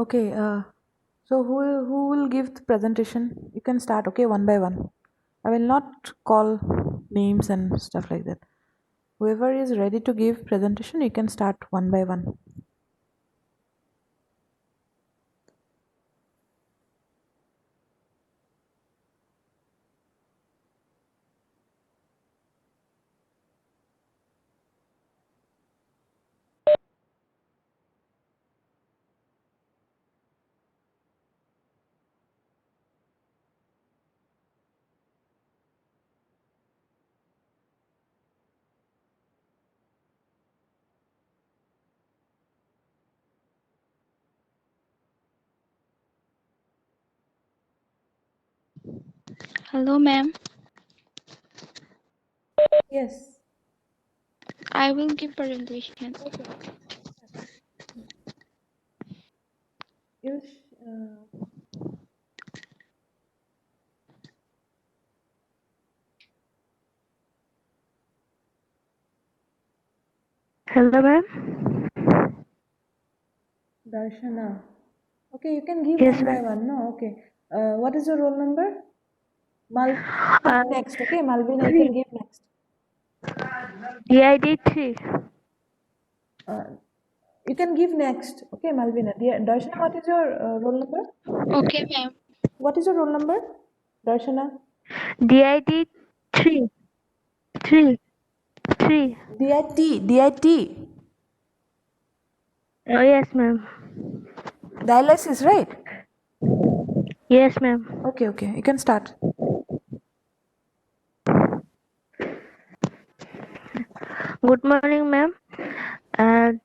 Okay, so who will give the presentation? You can start, okay, one by one. I will not call names and stuff like that. Whoever is ready to give presentation, you can start one by one. Hello, ma'am. Yes. I will give presentation. Okay. You Hello, ma'am. Darshana. Okay, you can give Yes, one by ma'am. one. No, okay. What is your roll number? Uh, Next. Okay, Malvina, you can 3. give next. DID 3. Uh, you can give next. Okay, Malvina. Darshana, what is your roll number? Okay, ma'am. What is your roll number? Darshana. DID 3. 3. 3. DIT. Oh, yes, ma'am. Dialysis, right? Yes, ma'am. Okay, okay. You can start. Good morning, ma'am.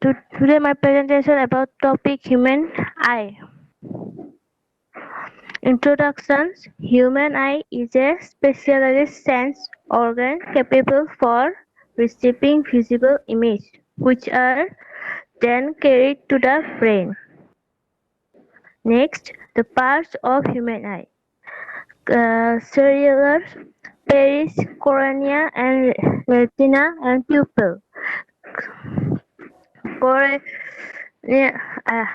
Today my presentation about topic human eye. Introductions. Human eye is a specialized sense organ capable for receiving visible images, which are then carried to the brain. Next, the parts of human eye. Cellular, peris, cornea, and retina and pupil. Cornea, uh,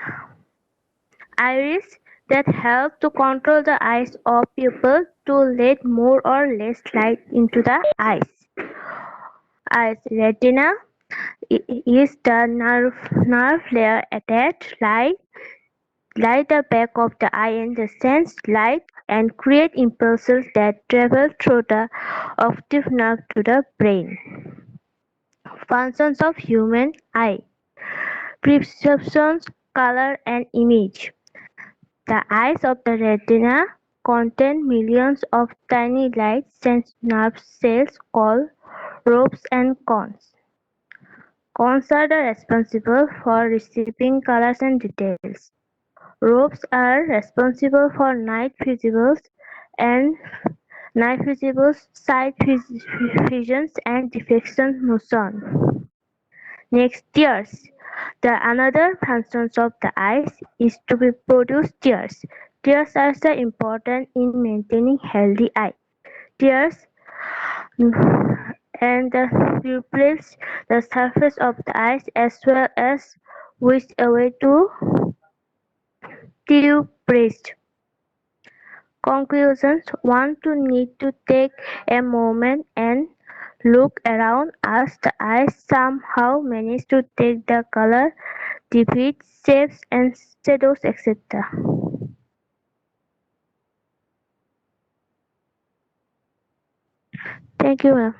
iris that help to control the eyes of pupil to let more or less light into the eyes. Eyes retina is the nerve layer attached light the back of the eye and sense light and create impulses that travel through the optic nerve to the brain. Functions of human eye: perception, color, and image. The eyes of the retina contain millions of tiny light sense nerve cells called lobes and cones. Cones are responsible for receiving colors and details. Lobes are responsible for and night visible sight visions and diffraction motion. Next, tears. The another function of the eyes is to be produce tears. Tears are so important in maintaining healthy eye. Tears and replace the surface of the eyes as well as which away to tissue breast. Conclusions: One to need to take a moment and look around as the eyes somehow manage to take the color, depth, shapes and shadows etc. Thank you, ma'am.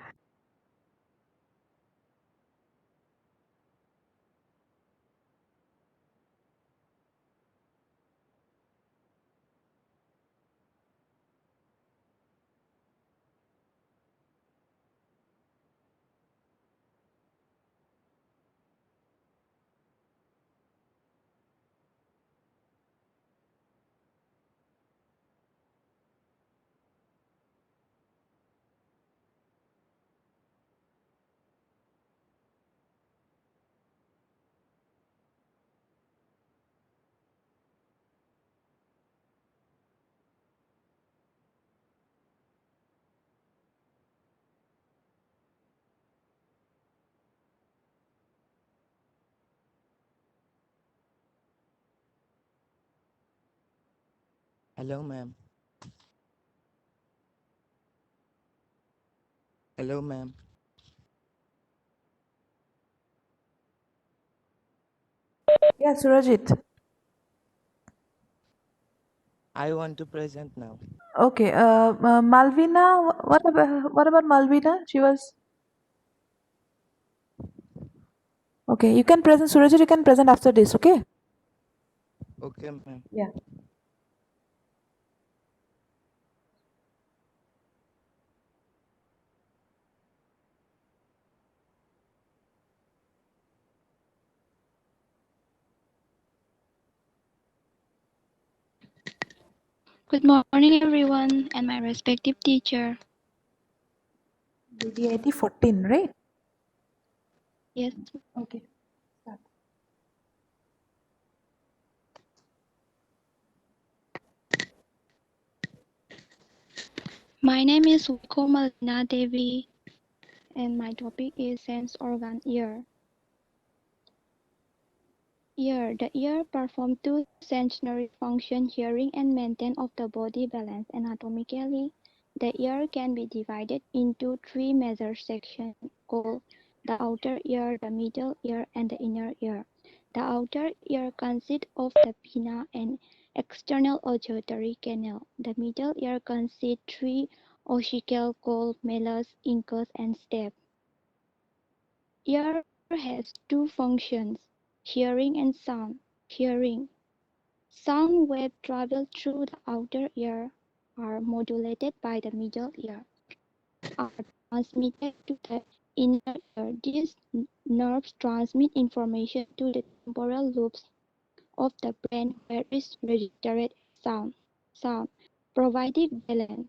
Hello, ma'am. Hello, ma'am. Yeah, Surajit. I want to present now. Okay. Malvina. What about Malvina? She was okay. You can present Surajit. You can present after this. Okay. Okay, ma'am. Yeah. Good morning, everyone, and my respective teacher. DDIT 14, right? Yes, Okay. Start. my name is Wiko Malina Devi, and my topic is sense organ ear. Ear. The ear performs two sensory functions: hearing and maintenance of the body balance. Anatomically, the ear can be divided into three major sections called the outer ear, the middle ear, and the inner ear. The outer ear consists of the pinna and external auditory canal. The middle ear consists three ossicles called malleus, incus, and stapes. Ear has two functions: hearing and sound. Hearing. Sound waves travel through the outer ear, are modulated by the middle ear, are transmitted to the inner ear. These nerves transmit information to the temporal lobes of the brain where is registered sound, sound, providing balance.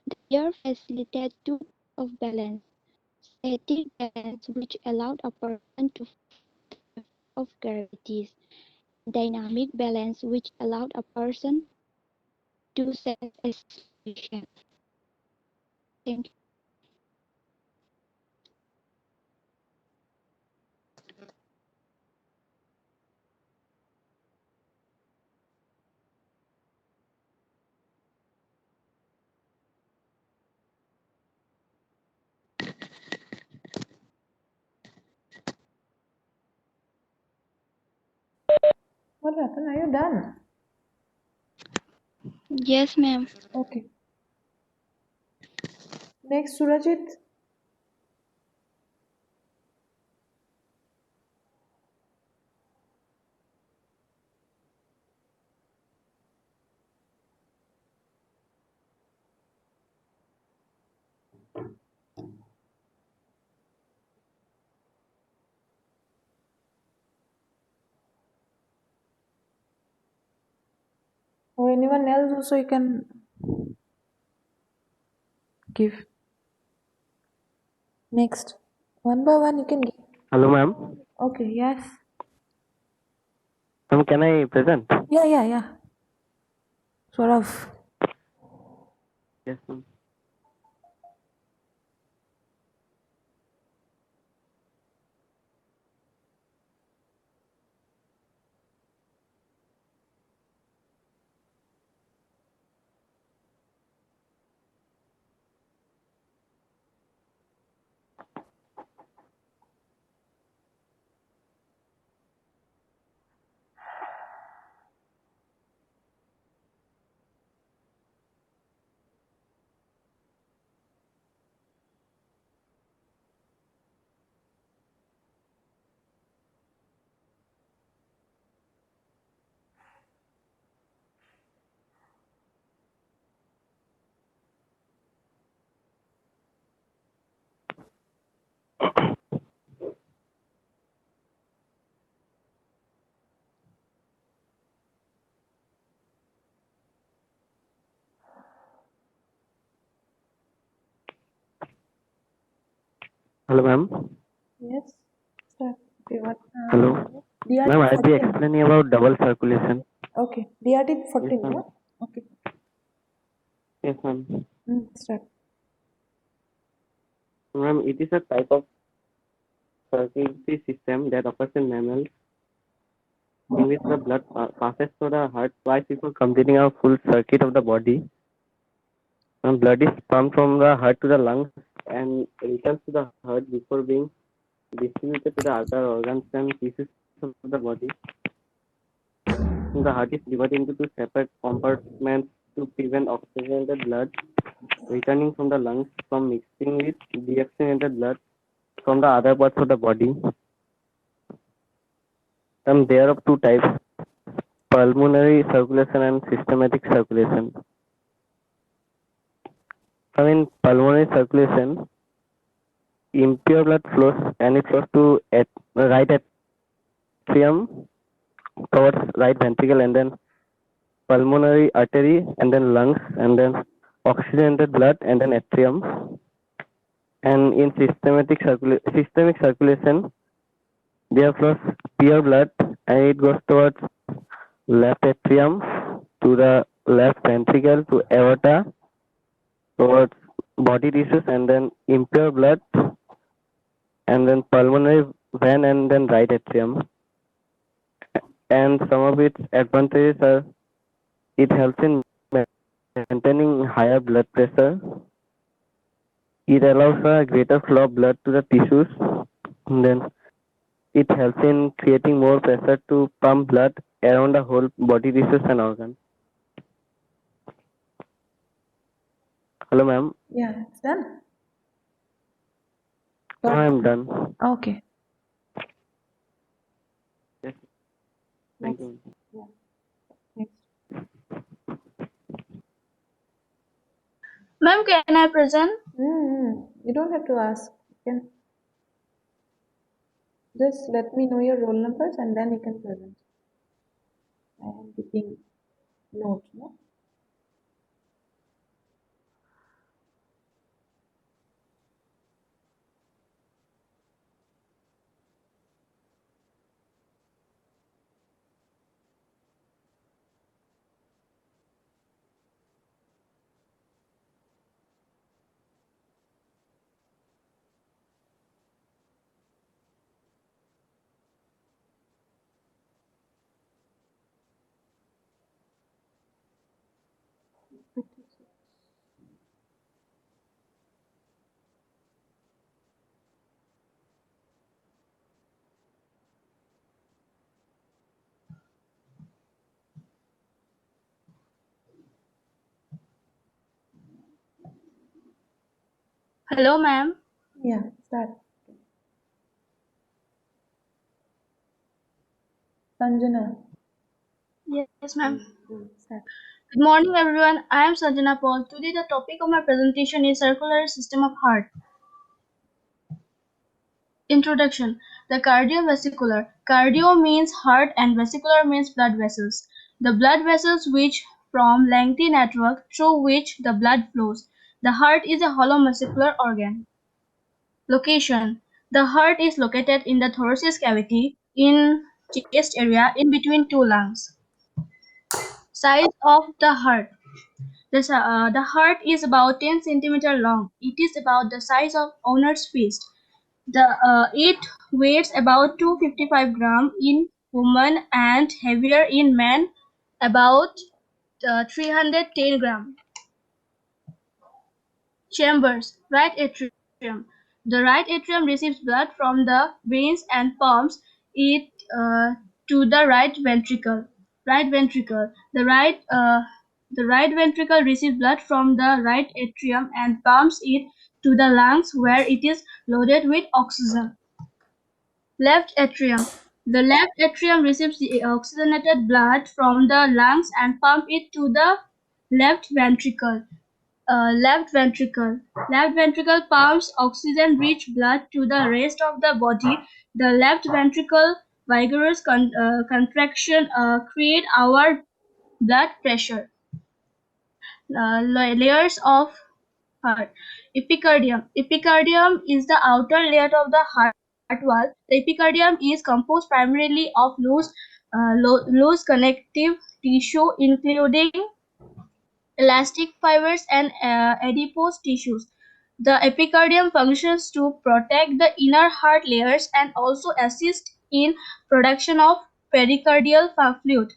The ear facilitates two types of balance: static balance, which allowed a person to of gravity; dynamic balance, which allowed a person to sense acceleration. Thank you. What happened? Are you done? Yes, ma'am. Okay. Next, Surajit. Or anyone else also you can give. Next. One by one you can give. Hello, ma'am. Okay, yes. Ma'am, can I present? Yeah. Sort of. Yes, ma'am. Hello, ma'am. Yes. Start. Okay, what? Hello. DRT Ma'am, I'll be 14. explaining about double circulation. Okay. DRT Yes, 14, ma'am. yeah? Okay. Yes, ma'am. Start. Ma'am, it is a type of circulatory system that occurs in mammals in which the blood passes through the heart twice before completing a full circuit of the body. And blood is pumped from the heart to the lungs and returns to the heart before being distributed to the other organs and tissues of the body. The heart is divided into two separate compartments to prevent oxygenated blood returning from the lungs from mixing with deoxygenated blood from the other parts of the body. There are two types: pulmonary circulation and systematic circulation. In pulmonary circulation, impure blood flows and it flows to right atrium towards right ventricle and then pulmonary artery and then lungs and then oxygenated blood and then atrium. And in systemic circulation, there flows pure blood and it goes towards left atrium to the left ventricle to aorta towards body tissues and then impure blood and then pulmonary vein and then right atrium. And some of its advantages are it helps in maintaining higher blood pressure. It allows a greater flow of blood to the tissues. And then it helps in creating more pressure to pump blood around the whole body tissues and organs. Hello, ma'am. Yeah, it's done. Now I'm done. Okay. Yes. Thank you. Next. Ma'am, can I present? You don't have to ask. You can just let me know your roll numbers and then you can present. I am keeping note, no? Hello, ma'am. Yeah, start. Sanjana. Yes, ma'am. Start. Good morning, everyone. I am Sanjana Paul. Today, the topic of my presentation is circular system of heart. Introduction. The cardiovascular. Cardio means heart and vesicular means blood vessels. The blood vessels which form lengthy network through which the blood flows. The heart is a hollow muscular organ. Location. The heart is located in the thoracic cavity in chest area in between two lungs. Size of the heart. The heart is about 10 centimeter long. It is about the size of owner's fist. It weighs about 255 gram in woman and heavier in man, about 310 gram. Chambers. Right atrium. The right atrium receives blood from the veins and pumps it to the right ventricle. Right ventricle. The right ventricle receives blood from the right atrium and pumps it to the lungs where it is loaded with oxygen. Left atrium. The left atrium receives the oxygenated blood from the lungs and pump it to the left ventricle. Left ventricle. Left ventricle pumps oxygen-rich blood to the rest of the body. The left ventricle vigorous contraction create our blood pressure. Layers of heart. Epicardium. Epicardium is the outer layer of the heart wall. The epicardium is composed primarily of loose connective tissue, including elastic fibers and adipose tissues. The epicardium functions to protect the inner heart layers and also assist in production of pericardial fluid.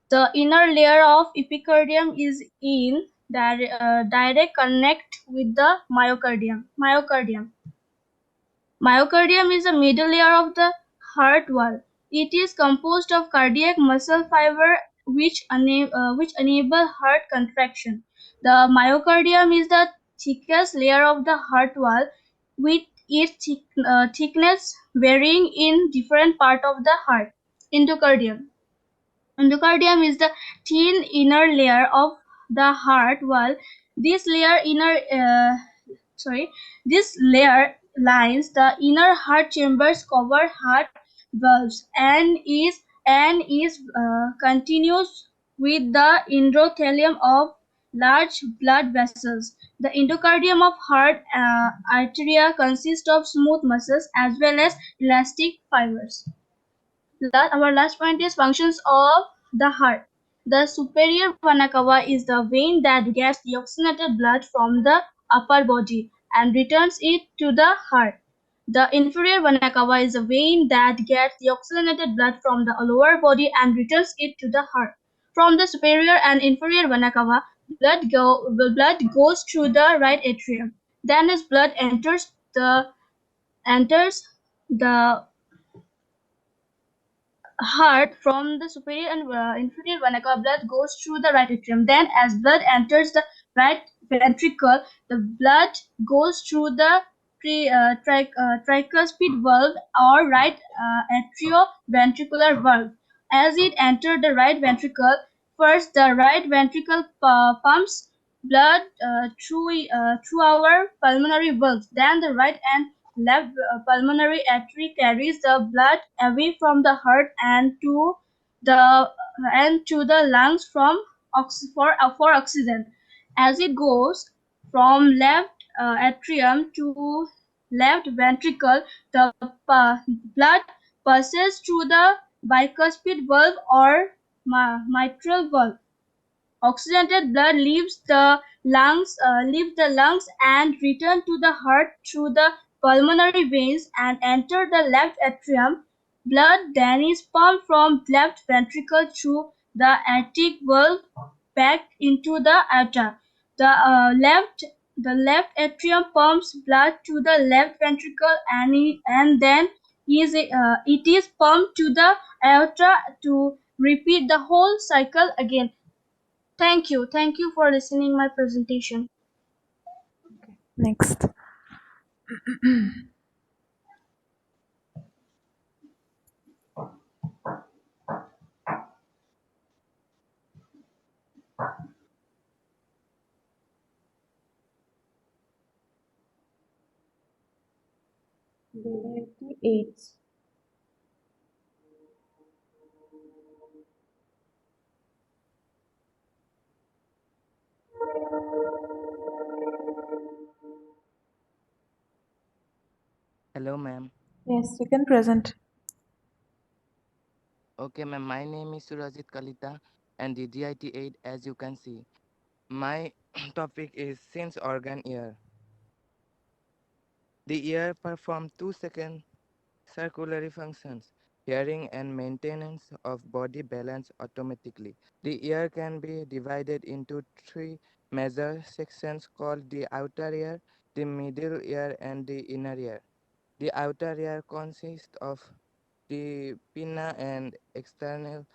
The inner layer of epicardium is in direct connect with the myocardium. Myocardium is the middle layer of the heart wall. It is composed of cardiac muscle fiber which enable heart contraction. The myocardium is the thickest layer of the heart wall, with its thickness varying in different part of the heart. Endocardium. Endocardium is the thin inner layer of the heart wall. This layer inner sorry this layer lines the inner heart chambers, cover heart valves, and is continuous with the endothelium of large blood vessels. The endocardium of heart arteria consists of smooth muscles as well as elastic fibers. Our last point is functions of the heart. The superior vena cava is the vein that gets the oxygenated blood from the upper body and returns it to the heart. The inferior vena cava is a vein that gets the oxygenated blood from the lower body and returns it to the heart. From the superior and inferior vena cava, blood goes through the right atrium. Then as blood enters the heart from the superior and inferior vena cava, blood goes through the right atrium. Then, as blood enters the right ventricle, the blood goes through the tricuspid valve or right atrioventricular valve. As it enters the right ventricle, first the right ventricle pumps blood through our pulmonary valves. Then the right and left pulmonary artery carries the blood away from the heart the and to the lungs for oxygen. As it goes from left atrium to left ventricle, the blood passes through the bicuspid valve or mitral valve. Oxygenated blood leaves the lungs and return to the heart through the pulmonary veins and enter the left atrium. Blood then is pumped from left ventricle through the aortic valve back into the aorta. The left atrium pumps blood to the left ventricle and then it is pumped to the aorta to repeat the whole cycle again. Thank you. Thank you for listening my presentation. Next. AIDS. Hello, ma'am. Yes, you can present. Okay, ma'am. My name is Surajit Kalita and the GIT 8, as you can see. My topic is sense organ ear. The ear performs 2-second circulatory functions, hearing and maintenance of body balance automatically. The ear can be divided into three major sections called the outer ear, the middle ear, and the inner ear. The outer ear consists of the pinna and external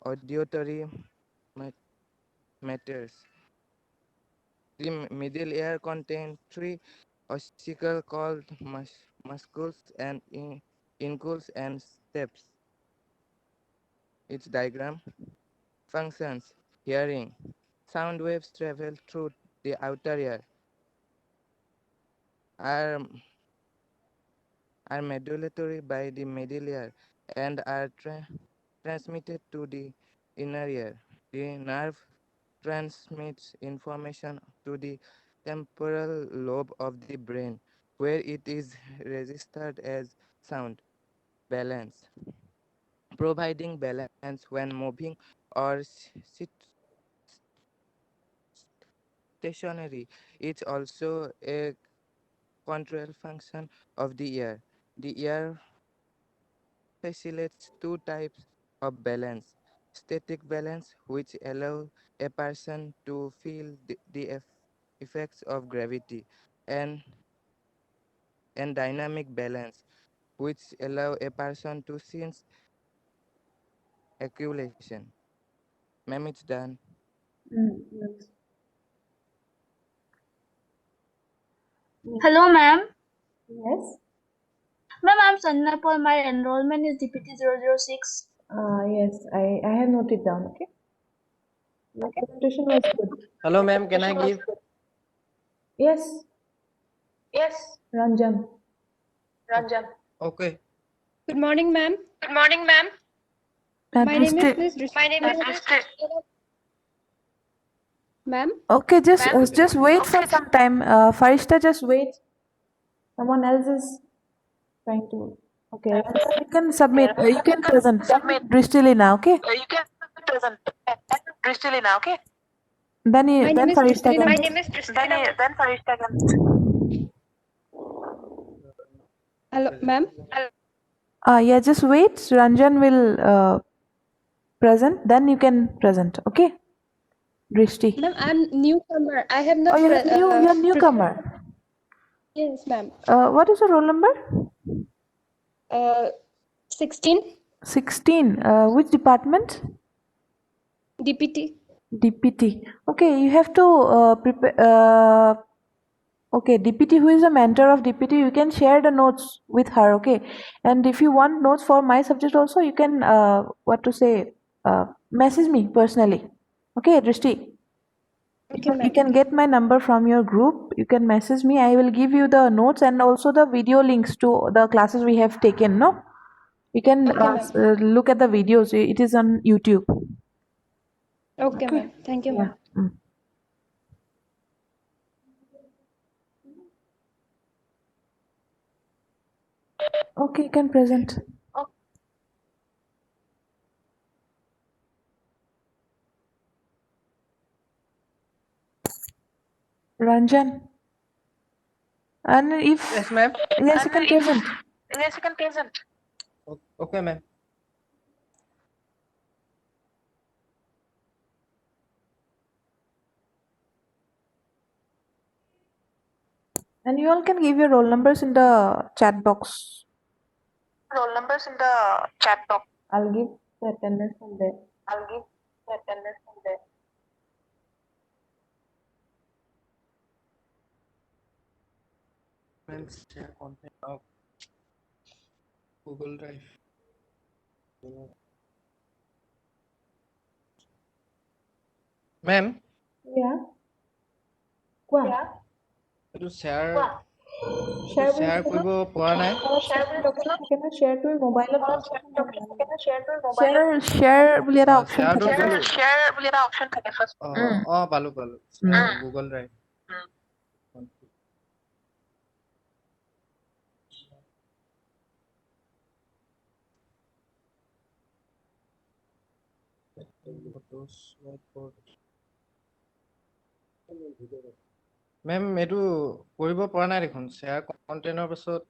auditory matters. The middle ear contains three ossicles called muscles and inculs and steps. Its diagram functions: hearing. Sound waves travel through the outer ear, are, are modulated by the middle ear, and are transmitted to the inner ear. The nerve transmits information to the temporal lobe of the brain, where it is registered as sound. Balance. Providing balance when moving or stationary. It's also a control function of the ear. The ear facilitates two types of balance. Static balance, which allow a person to feel the effects of gravity, and dynamic balance, which allow a person to sense accumulation. Ma'am, it's done. Yes. Hello, ma'am. Yes. Ma'am, I'm Sanjana Paul. My enrollment is DPT 006. Yes, I have noted down, okay? Your presentation was good. Hello, ma'am. Can I give? Yes, Yes. Ranjan. Okay. Good morning, ma'am. Good morning, ma'am. My name is Drishti. Miss Drishti. My name is Mr. Ma'am, Okay, Ma'am? just wait for some time. Farishta, just wait. Someone else is trying to. Okay, Ranjan, you can submit. You can present. Submit. Drishti Lina, okay? You can present. Kristalina, okay? my name Then is Farishta Drishti. can. My name is Kristalina. Then Farishta can. Hello, ma'am. Yeah, just wait. Ranjan will present. Then you can present. Okay, Drishti. Ma'am, I'm newcomer. I have Oh, not you're prepared. newcomer. Yes, ma'am. What is your roll number? 16 16. Which department? DPT. DPT. Okay, you have to prepare. Okay, DPT, who is a mentor of DPT, you can share the notes with her. Okay, and if you want notes for my subject also, you can message me personally. Okay, Drishti. Okay, You ma'am. can get my number from your group. You can message me. I will give you the notes and also the video links to the classes we have taken. No, you can Okay, ma'am. look at the videos. It is on YouTube. Okay, Okay. ma'am. Thank you, Yeah. ma'am. Okay, you can present. Ranjan. And if Yes, ma'am. yes, you can present. Yes, you can present. Okay, ma'am. And you all can give your roll numbers in the chat box. Roll numbers in the chat box. I'll give the attendance from there. I'll give the attendance from there. Ma'am, share content of Google Drive. Ma'am, Yeah. কোৱা এইটো share share বুলি share থাকে কৰিব পৰা নাই। Share তুমি মোবাইলত share share বুলি এটা option শ্বেয়াৰটো থাকে পালো। শ্বেয়াৰ বুলি এটা অপশ্যন থাকে ফাৰ্ষ্ট। পালো। Google drive. মেম এইটো কৰিব পৰা নাই দেখোন শ্বেয়াৰ কণ্টেনৰ পাছত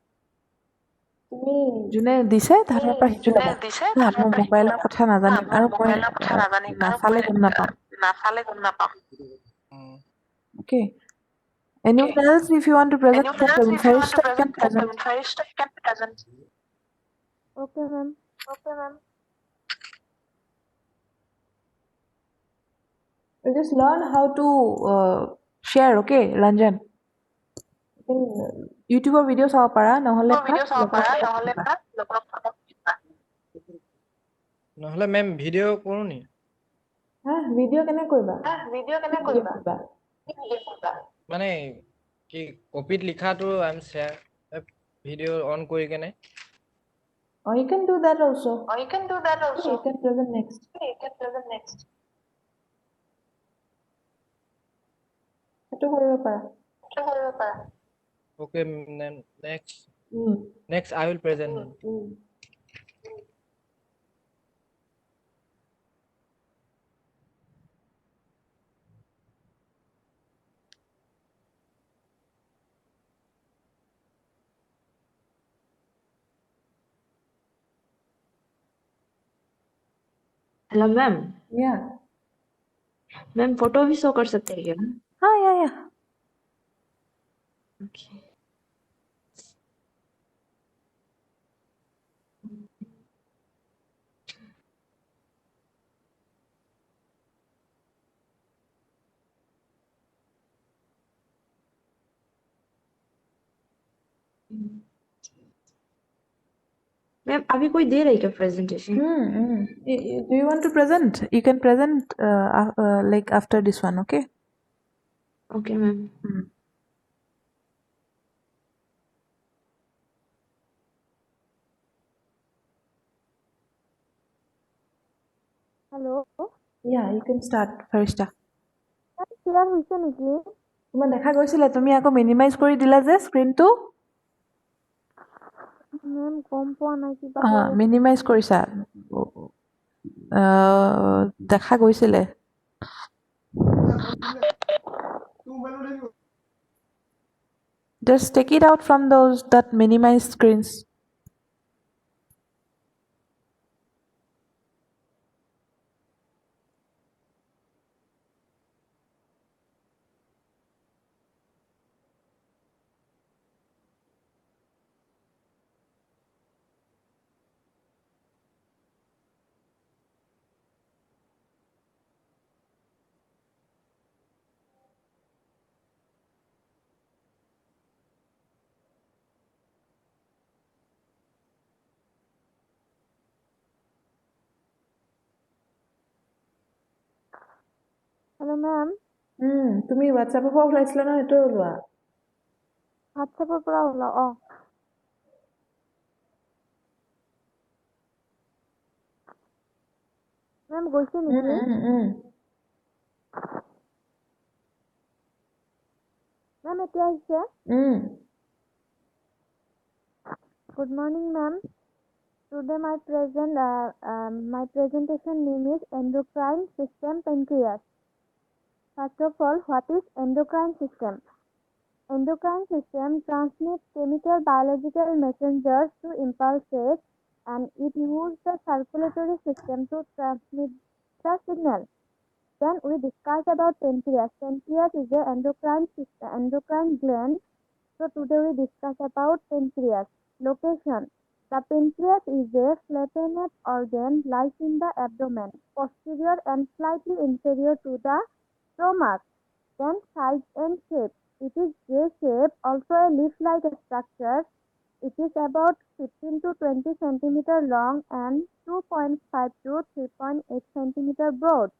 তুমি যোনে দিছে তাহাঁতৰ পৰা শিকি ল'বা হা মই মোবাইলৰ কথা নাজানিম আৰু মই নাচালে গম নাপাম okay anyone else if you want to present you can present Farishta you can present Okay, ma'am. you just learn how to share okay Ranjan ইউটিউবৰ ভিডিঅ' চাব পাৰা নহ'লে নহ'লে মেম ভিডিঅ' কৰোঁ নি হা ভিডিঅ' কেনে কৰিবা মানে কি কপিত লিখাটো আইম শ্বেয়াৰ ভিডিঅ' অন কৰি কেনে you can do that also you can do that also you can present next সেইটো কৰিব পাৰা okay next I will present hello ma'am Yeah. Ma'am photo भी शो कर सकते हैं क्या? Yeah. ओके मैम अभी कोई दे रही है क्या presentation? Do you want to present? You can present like after this one, okay? Okay ma'am Hello, Yeah, you can start, Farishta. clear হৈছে নেকি? তোমাৰ দেখা গৈছিলে তুমি আকৌ মিনিমাইজ কৰি দিলা যে স্ক্ৰীনটো মেম গম পোৱা নাই কিবা হৈ আছে। মিনিমাইজ কৰিছা দেখা গৈছিলে just take it out from those that minimize screens. Hello' ma'am, তুমি হোৱাটছএপৰ পৰা ওলাইছিলা ন সেইটো ওলোৱা হোৱাটছএপৰ পৰা ওলাও। মেম গৈছে নেকি? মেম এতিয়া আহিছে? Good morning, ma'am. Today my presentation name is endocrine system pancreas. First of all, what is endocrine system? Endocrine system transmits chemical biological messengers to impulses, and it uses the circulatory system to transmit the signal. Then we discuss about pancreas. Pancreas is the endocrine gland. So today we discuss about pancreas. Location. The pancreas is a flattened organ lies in the abdomen, posterior and slightly inferior to the stomach. Then size and shape. It is J-shape, also a leaf-like structure. It is about 15 to 20 centimeter long and 2.5 to 3.8 centimeter broad,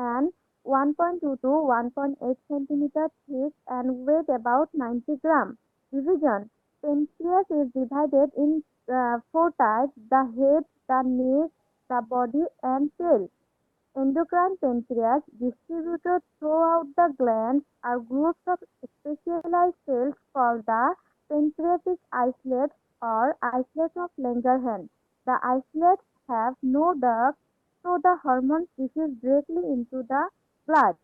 and 1.2 to 1.8 centimeter thick and weight about 90 gram. Division. Pancreas is divided in 4 types: the head, the neck, the body, and tail. Endocrine pancreas, distributed throughout the glands, are groups of specialized cells called the pancreatic islets or islets of Langerhans. The islets have no ducts, so the hormones diffuse directly into the blood.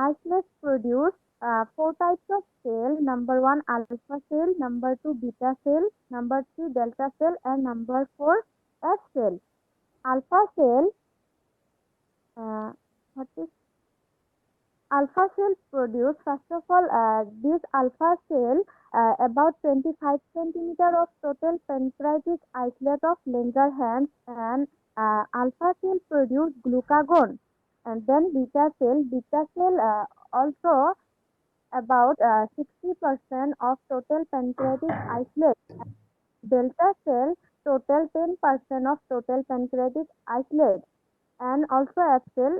Islets produce 4 types of cell: number 1 alpha cell, number 2 beta cell, number 3 delta cell, and number 4 F cell. Alpha cell what is alpha cell produce? First of all, this alpha cell about 25 centimeter of total pancreatic islet of Langerhans, and alpha cell produce glucagon. And then beta cell also about 60% of total pancreatic islet. Delta cell total 10% of total pancreatic islet. And also F cell,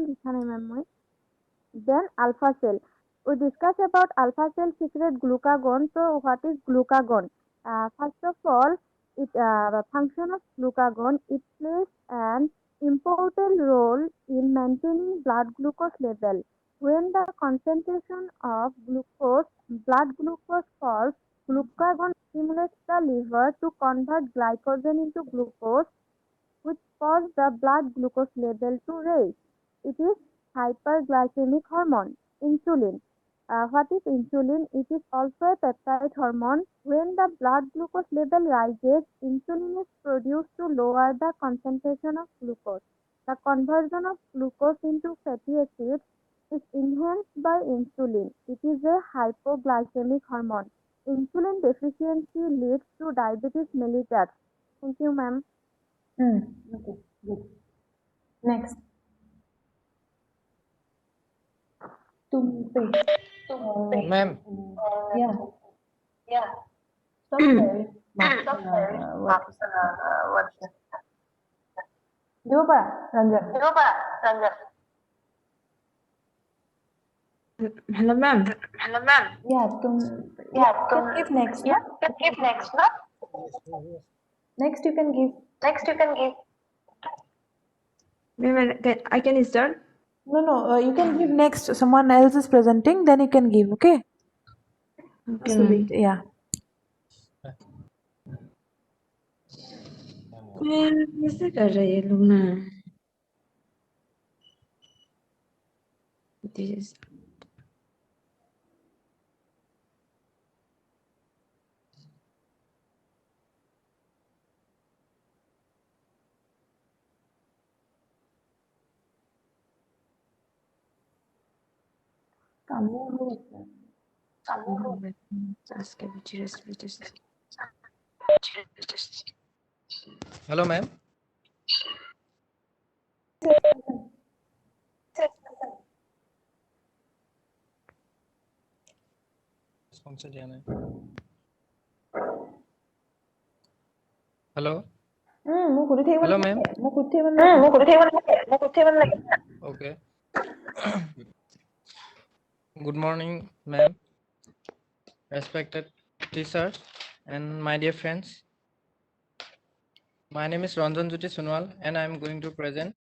লিখা নাই ma'am মই. Then alpha cell. We discuss about alpha cell secrete glucagon. So what is glucagon? First of all, the function of glucagon, it plays an important role in maintaining blood glucose level. When the concentration of blood glucose falls, glucagon stimulates the liver to convert glycogen into glucose, which cause the blood glucose level to rise. It is hyperglycemic hormone. Insulin. What is insulin? It is also a peptide hormone. When the blood glucose level rises, insulin is produced to lower the concentration of glucose. The conversion of glucose into fatty acids is enhanced by insulin. It is a hypoglycemic hormone. Insulin deficiency leads to diabetes mellitus. Thank you, ma'am. Okay, good. Next. Tumpe. Ma'am, Yeah. Stop sharing. What is that? দিব পাৰা Ranjan Hello, ma'am. yeah you can give next no? Next you can give Ma'am, I can start. no you can give next someone else is presenting then you can give okay Okay, so ma'am. wait yeah Ma'am, कैसे कर रहे हैं ये लोग ना? This is কামোৰ হৈ আছে ask which is hello, ma'am. Response दिया नहीं. Hello. মোক সুধি থাকিব Hello, নালাগে ma'am. মোক সুধি থাকিব নালাগে Okay. Good morning, ma'am. Respected teachers and my dear friends. My name is Ranjan Jyoti Sonowal and I am going to present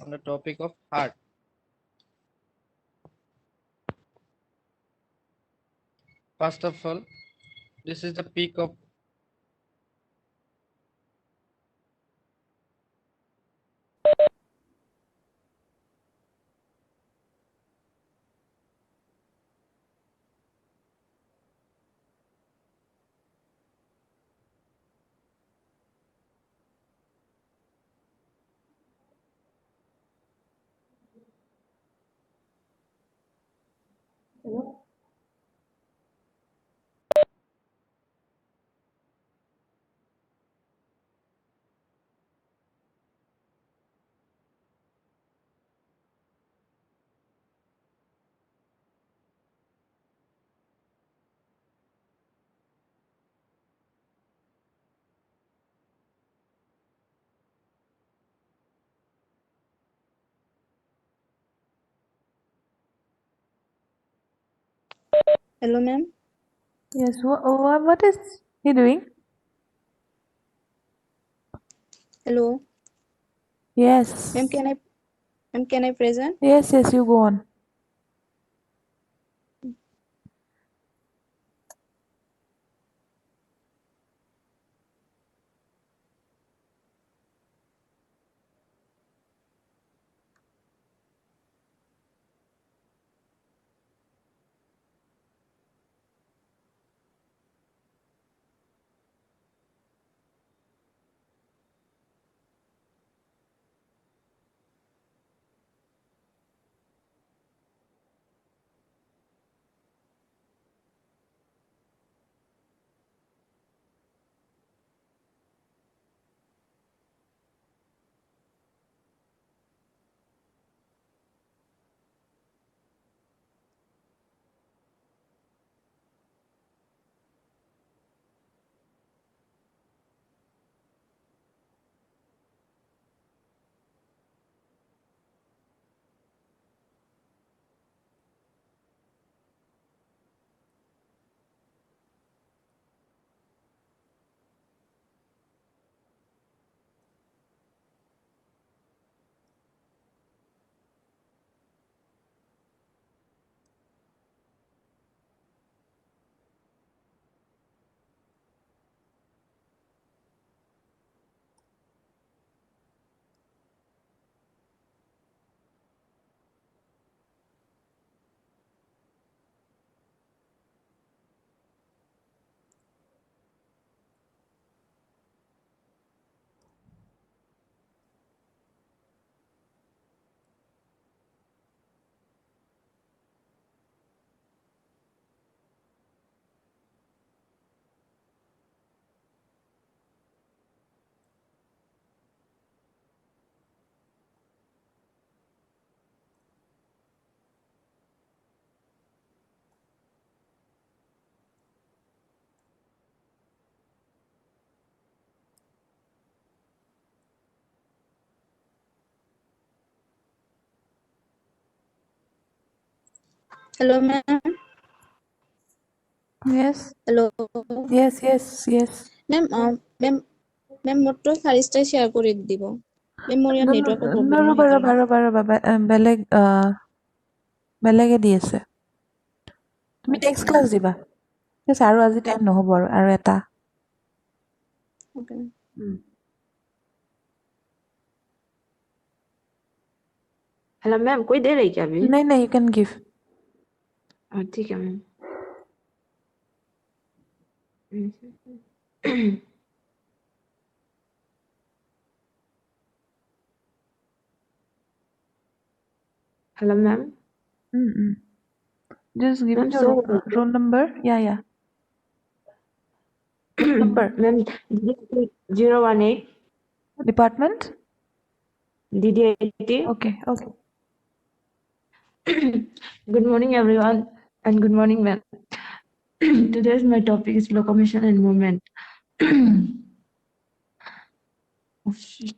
on the topic of heart. First of all, this is the peak of Hello? Hello, ma'am. Yes, what is he doing? Hello, Yes. ma'am. Can I present? Yes, you go on. Hello, ma'am. Yes, Hello. yes, yes, yes. Ma'am, ma'am, মোৰটো ফাৰ্ষ্টে share কৰি দিব। মেম মোৰ ইয়াত No, no, নেটৱৰ্কৰ no, problem no, ন ৰ'বা, সেইকাৰণে। ৰ'বা, ৰ'বা, ৰ'বা, বেলেগে দি আছে। তুমি নেক্সট ক্লাছ দিবা। ঠিক আছে, আৰু আজি টাইম নহ'ব আৰু এটা। Okay. हेलो मैम, कोई दे रही क्या अभी? नहीं नहीं, यू कैन गिव। ठीक है ma'am. Hello ma'am. Just give me ma'am your so roll number. Yeah. Number. Ma'am 018 Department. DD80. Okay. Good morning everyone and good morning ma'am. Today's my topic is locomotion and movement. Oh shit.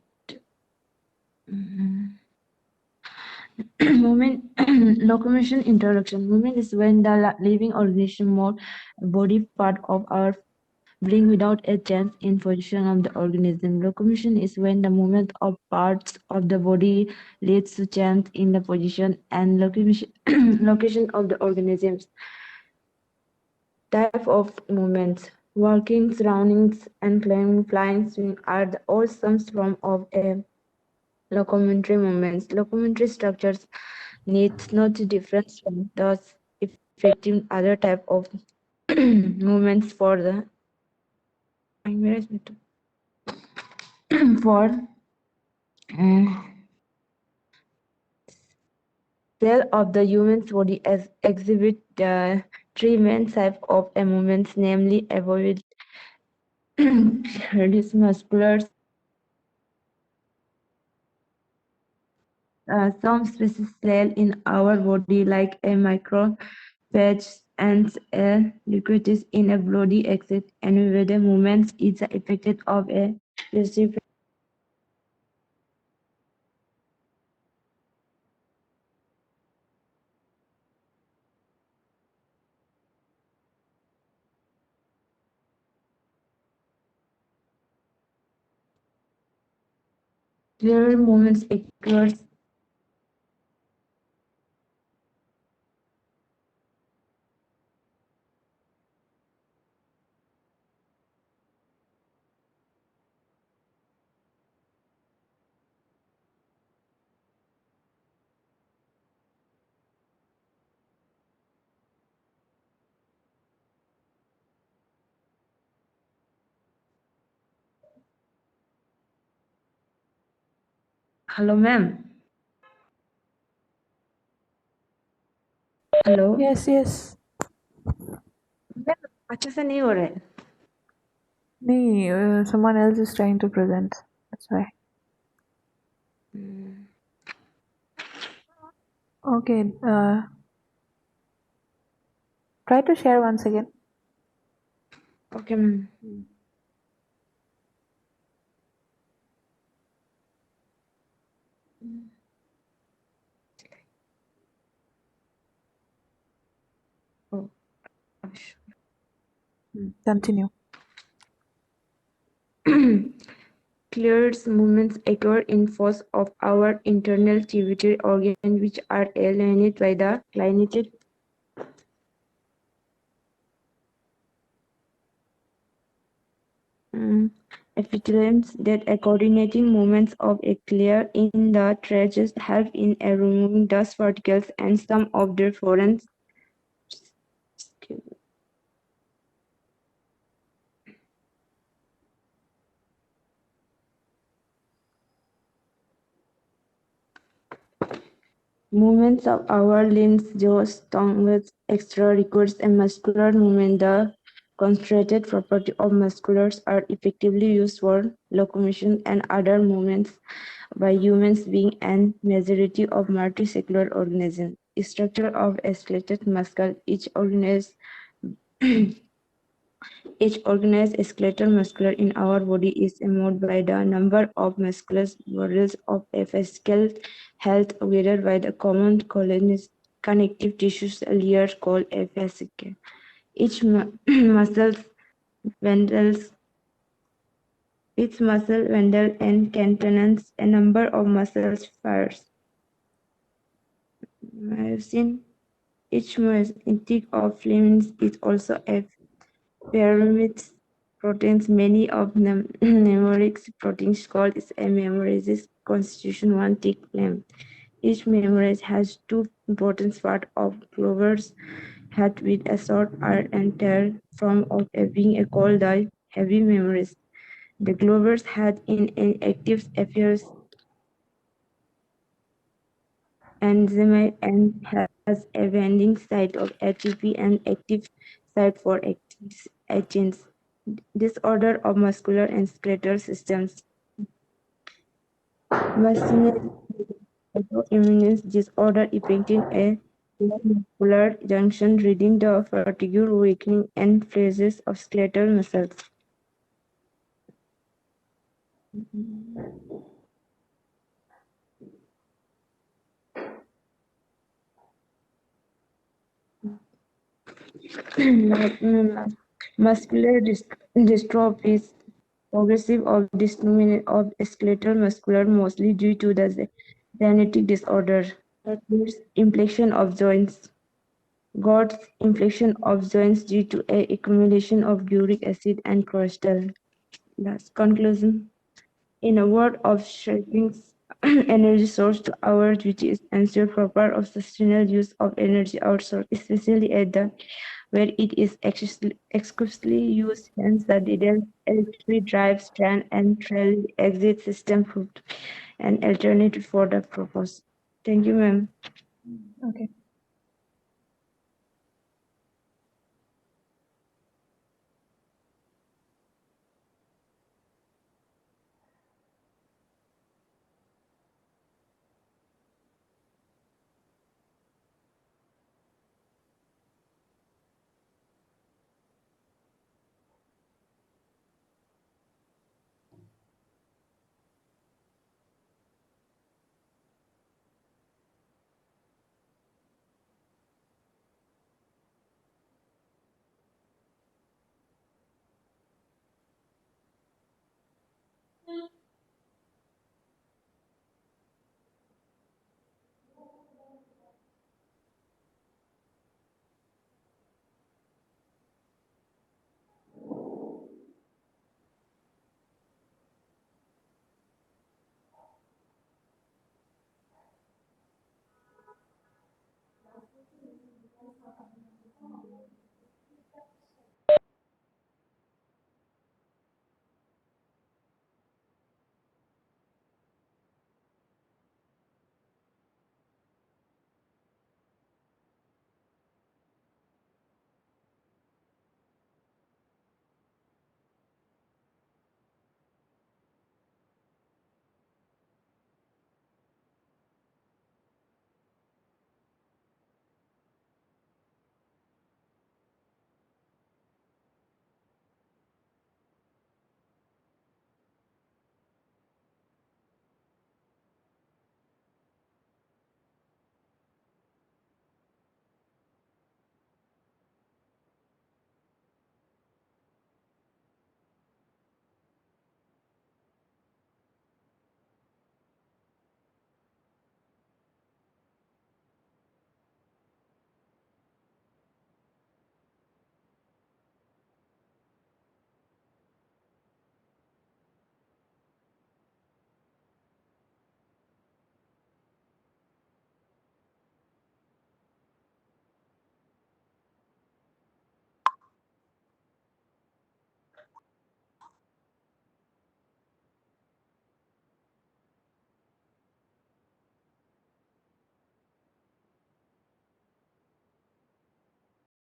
Movement, locomotion introduction. Movement is when the living organism move body part of our being without a change in position of the organism. Locomotion is when the movement of parts of the body leads to change in the position and location location of the organisms. Type of movements. Walking, surroundings, and climbing, flying, swimming are all some form of a locomotory movements. Locomotory structures needs not different from those effective other type of movements for the for cell of the human's body as exhibit three main types of movements, namely avoid reduce muscular. Some species cell in our body, like a microphage and a liquids in a body, exit and whether movement is affected of a specific. Clear movements occurs. Hello, ma'am. Hello. Yes. Ma'am अच्छे से नहीं हो रहा है. No, someone else is trying to present. That's why. Okay. Try to share once again. Okay, ma'am. Oh, Continue. Clears movements occur in force of our internal tributary organ, which are alienated by the clinated epitheliums that coordinating movements of a clear in the tracheas help in removing dust particles and some of their foreign. Movements of our limbs, jaws, tongue, extra requires a muscular movement. The concentrated property of musculars are effectively used for locomotion and other movements by humans being and majority of multicellular organisms. Structure of a skeletal muscle, each organized skeletal muscle in our body is measured by the number of muscular bodies of a physical health, whether by the common connective tissues layer called a fascia. Each muscle bundle and contains a number of muscle fibers. Myosin. Each mosaic of filaments is also a pyramid proteins. Many of the membrane proteins called a membrane constitution one thick film. Each membrane has two important parts of Glover's head with a short arm and tail form of being called the heavy membrane. The Glover's head in an active affairs enzyme and has a binding site of ATP and active site for agents. Disorder of muscular and skeletal systems. Myasthenia autoimmune disorder affecting a muscular junction, leading to fatigue, weakening, and phases of skeletal muscles. Muscular dystrophies, progressive of dysfunction of skeletal muscular, mostly due to the genetic disorder. There's inflection of joints. God's inflection of joints due to a accumulation of uric acid and cholesterol. Last conclusion. In a world of shrinking energy source to our duty is ensure proper or sustainable use of energy outsourced, especially at the where it is exclusively used, hence the detailed electricity drives can and trail exit system proved an alternative for the purpose. Thank you, ma'am. Okay.